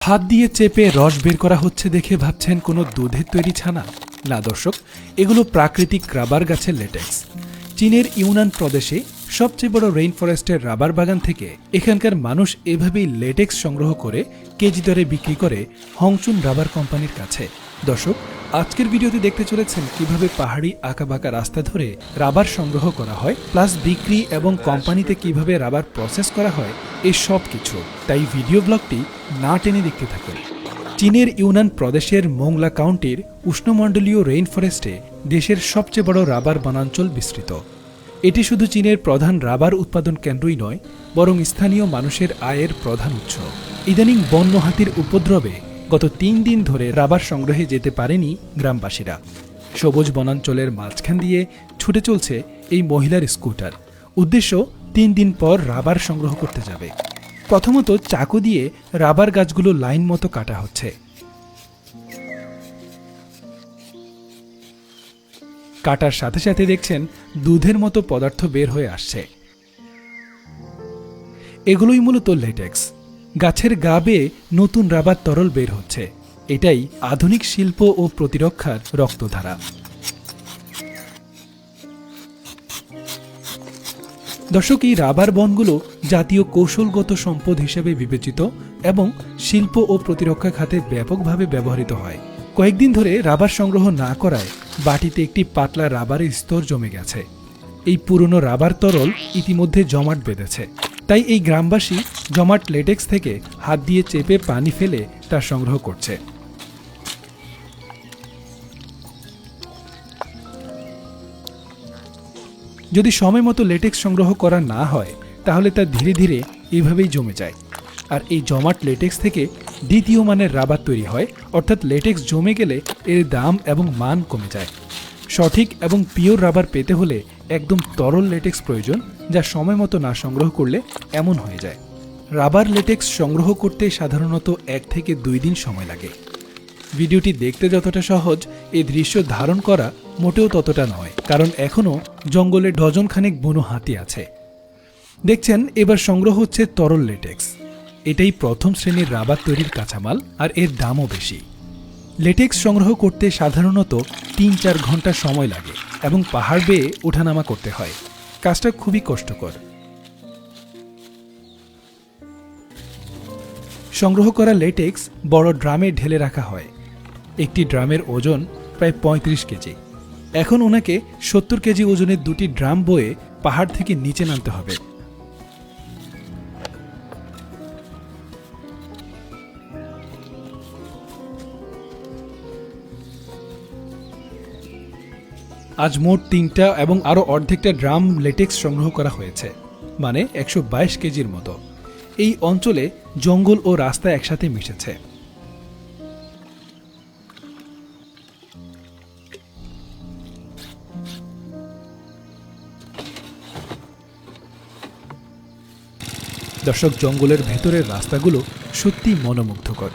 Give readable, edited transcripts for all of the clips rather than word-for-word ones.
হাত দিয়ে চেপে রস বের করা হচ্ছে দেখে ভাবছেন কোনো দুধের তৈরি ছানা? না দর্শক, এগুলো প্রাকৃতিক রাবার গাছের লেটেক্স। চীনের ইউনান প্রদেশে সবচেয়ে বড় রেইন ফরেস্টের রাবার বাগান থেকে এখানকার মানুষ এভাবেই লেটেক্স সংগ্রহ করে কেজি দরে বিক্রি করে হংচুন রাবার কোম্পানির কাছে। দর্শক, আজকের ভিডিওতে দেখতে চলেছেন কিভাবে পাহাড়ি আঁকাবাঁকা রাস্তা ধরে রাবার সংগ্রহ করা হয়, প্লাস বিক্রি এবং কোম্পানিতে কিভাবে রাবার প্রসেস করা হয়, এই সব কিছু। তাই ভিডিও ব্লগটি না টেনে দেখতে থাকুন। চীনের ইউনান প্রদেশের মোংলা কাউন্টির উষ্ণমণ্ডলীয় রেইন ফরেস্টে দেশের সবচেয়ে বড় রাবার বনাঞ্চল বিস্তৃত। এটি শুধু চীনের প্রধান রাবার উৎপাদন কেন্দ্রই নয়, বরং স্থানীয় মানুষের আয়ের প্রধান উৎস। ইদানিং বন্য হাতির উপদ্রবে গত 3 দিন ধরে রাবার সংগ্রহে যেতে পারেনি গ্রামবাসীরা। সবুজ বনাঞ্চলের মাঝখান দিয়ে ছুটে চলছে এই মহিলার স্কুটার। উদ্দেশ্য 3 দিন পর রাবার সংগ্রহ করতে যাবে। প্রথমত চাকু দিয়ে রাবার গাছগুলো লাইন মতো কাটা হচ্ছে। কাটার সাথে সাথে দেখছেন দুধের মতো পদার্থ বের হয়ে আসছে। এগুলোই মূলত লেটেক্স। গাছের গা বেয়ে নতুন রাবার তরল বের হচ্ছে। এটাই আধুনিক শিল্প ও প্রতিরক্ষার রক্তধারা। দর্শক, এই রাবার বনগুলো জাতীয় কৌশলগত সম্পদ হিসেবে বিবেচিত এবং শিল্প ও প্রতিরক্ষা খাতে ব্যাপকভাবে ব্যবহৃত হয়। কয়েকদিন ধরে রাবার সংগ্রহ না করায় বাটিতে একটি পাতলা রাবারের স্তর জমে গেছে। এই পুরনো রাবার তরল ইতিমধ্যে জমাট বেঁধেছে। তাই এই গ্রামবাসী জমাট লেটেক্স থেকে হাত দিয়ে চেপে পানি ফেলে তা সংগ্রহ করছে। যদি সময় মতো লেটেক্স সংগ্রহ করা না হয়, তাহলে তা ধীরে ধীরে এভাবেই জমে যায়। আর এই জমাট লেটেক্স থেকে দ্বিতীয় মানের রাবার তৈরি হয়, অর্থাৎ লেটেক্স জমে গেলে এর দাম এবং মান কমে যায়। সঠিক এবং পিওর রাবার পেতে হলে একদম তরল লেটেক্স প্রয়োজন, যা সময় মতো না সংগ্রহ করলে এমন হয়ে যায়। রাবার লেটেক্স সংগ্রহ করতে সাধারণত 1 থেকে 2 দিন সময় লাগে। ভিডিওটি দেখতে যতটা সহজ, এই দৃশ্য ধারণ করা মোটেও ততটা নয়, কারণ এখনও জঙ্গলে ডজনখানেক বুনো হাতি আছে। দেখছেন, এবার সংগ্রহ হচ্ছে তরল লেটেক্স। এটাই প্রথম শ্রেণীর রাবার তৈরির কাঁচামাল, আর এর দামও বেশি। লেটেক্স সংগ্রহ করতে সাধারণত 3-4 ঘন্টা সময় লাগে এবং পাহাড় বেয়ে ওঠানামা করতে হয়। কাজটা খুবই কষ্টকর। সংগ্রহ করা লেটেক্স বড় ড্রামে ঢেলে রাখা হয়। একটি ড্রামের ওজন প্রায় 35 কেজি। এখন ওনাকে 70 কেজি ওজনের 2টি ড্রাম বয়ে পাহাড় থেকে নিচে নামতে হবে। আজ মোট 3টা এবং আরও অর্ধেকটা ড্রাম লেটেক্স সংগ্রহ করা হয়েছে, মানে 122 কেজির মতো। এই অঞ্চলে জঙ্গল ও রাস্তা একসাথে মিশেছে। দর্শক, জঙ্গলের ভেতরের রাস্তাগুলো সত্যি মনোমুগ্ধকর।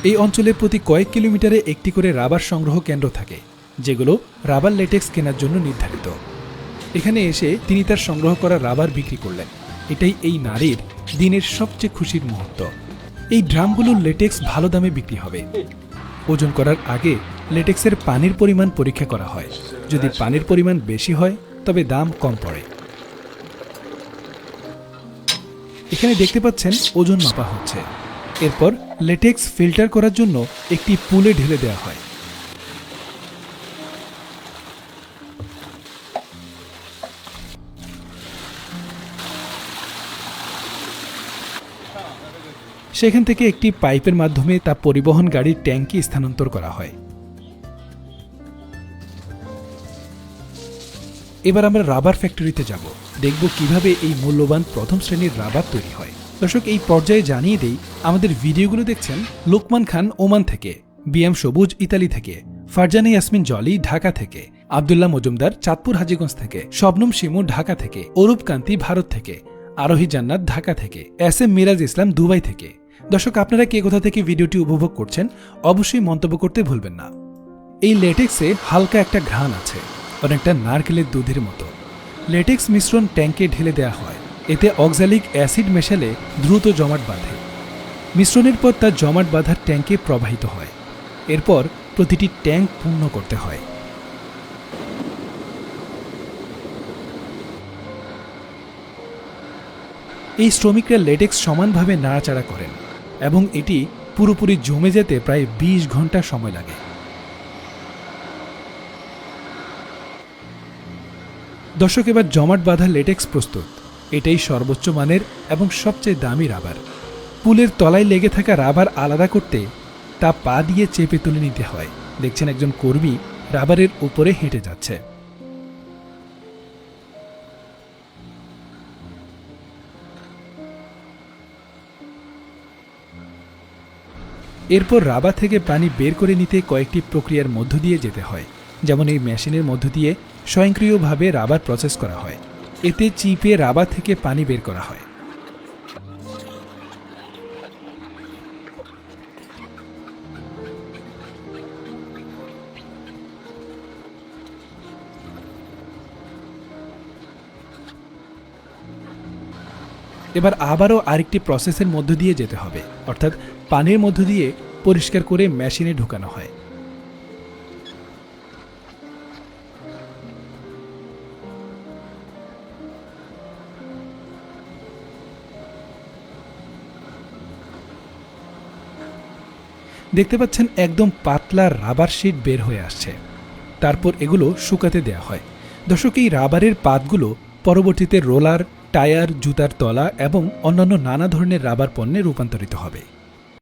এই অঞ্চলে প্রতি কয়েক কিলোমিটারে একটি করে রাবার সংগ্রহ কেন্দ্র থাকে, যেগুলো রাবার লেটেক্স কেনার জন্য নির্ধারিত। এখানে এসে তিনি তার সংগ্রহ করা রাবার বিক্রি করলেন। এটাই এই নারীর দিনের সবচেয়ে খুশির মুহূর্ত। এই ড্রামগুলোর লেটেক্স ভালো দামে বিক্রি হবে। ওজন করার আগে লেটেক্সের পানির পরিমাণ পরীক্ষা করা হয়। যদি পানির পরিমাণ বেশি হয়, তবে দাম কম পড়ে। এখানে দেখতে পাচ্ছেন ওজন মাপা হচ্ছে। এরপর লেটেক্স ফিল্টার করার জন্য একটি পুলে ঢেলে দেওয়া হয়। সেখান থেকে একটি পাইপের মাধ্যমে তা পরিবহন গাড়ির ট্যাঙ্কে স্থানান্তর করা হয়। এবার আমরা রাবার ফ্যাক্টরিতে যাব, দেখব কিভাবে এই মূল্যবান প্রথম শ্রেণীর রাবার তৈরি হয়। দর্শক, এই পর্যায়ে জানিয়ে দেই, আমাদের ভিডিওগুলো দেখছেন লোকমান খান ওমান থেকে, বিএম সবুজ ইতালি থেকে, ফারজানা ইয়াসমিন জলি ঢাকা থেকে, আব্দুল্লাহ মজুমদার চাঁদপুর হাজীগঞ্জ থেকে, শবনম শিমু ঢাকা থেকে, অরূপ কান্তি ভারত থেকে, আরোহী জান্নাত ঢাকা থেকে, SM মিরাজ ইসলাম দুবাই থেকে। দর্শক, আপনারা কে কোথা থেকে ভিডিওটি উপভোগ করছেন অবশ্যই মন্তব্য করতে ভুলবেন না। এই লেটেক্সে হালকা একটা ঘ্রাণ আছে, অনেকটা নারকেলের দুধের মতো। লেটেক্স মিশ্রণ ট্যাঙ্কে ঢেলে দেওয়া হয়। এতে অক্সালিক অ্যাসিড মেশালে দ্রুত জমাট বাঁধে। মিশ্রণের পর তা জমাট বাঁধার ট্যাঙ্কে প্রবাহিত হয়। এরপর প্রতিটি ট্যাঙ্ক পূর্ণ করতে হয়। এই শ্রমিকরা লেটেক্স সমানভাবে নাড়াচাড়া করেন এবং এটি পুরোপুরি জমে যেতে প্রায় 20 ঘন্টা সময় লাগে। দর্শক, এবার জমাট বাঁধা লেটেক্স প্রস্তুত। এটাই সর্বোচ্চ মানের এবং সবচেয়ে দামি রাবার। পুলের তলায় লেগে থাকা রাবার আলাদা করতে তা পা দিয়ে চেপে তুলে নিতে হয়। দেখছেন একজন কর্মী রাবারের উপরে হেঁটে যাচ্ছে। এরপর রাবার থেকে পানি বের করে নিতে কয়েকটি প্রক্রিয়ার মধ্য দিয়ে যেতে হয়। যেমন এই মেশিনের মধ্য দিয়ে স্বয়ংক্রিয়ভাবে রাবার প্রসেস করা হয়। এতে চিপে রাবার থেকে পানি বের করা হয়। এবার আবারও আরেকটি প্রসেসের মধ্য দিয়ে যেতে হবে, অর্থাৎ পানির মধ্য দিয়ে পরিষ্কার করে মেশিনে ঢুকানো হয়। দেখতে পাচ্ছেন একদম পাতলা রাবার শিট বের হয়ে আসছে। তারপর এগুলো শুকাতে দেয়া হয়। দর্শক, এই রাবারের পাতগুলো পরবর্তীতে রোলার, টায়ার, জুতার তলা এবং অন্যান্য নানা ধরনের রাবার পণ্যে রূপান্তরিত হবে।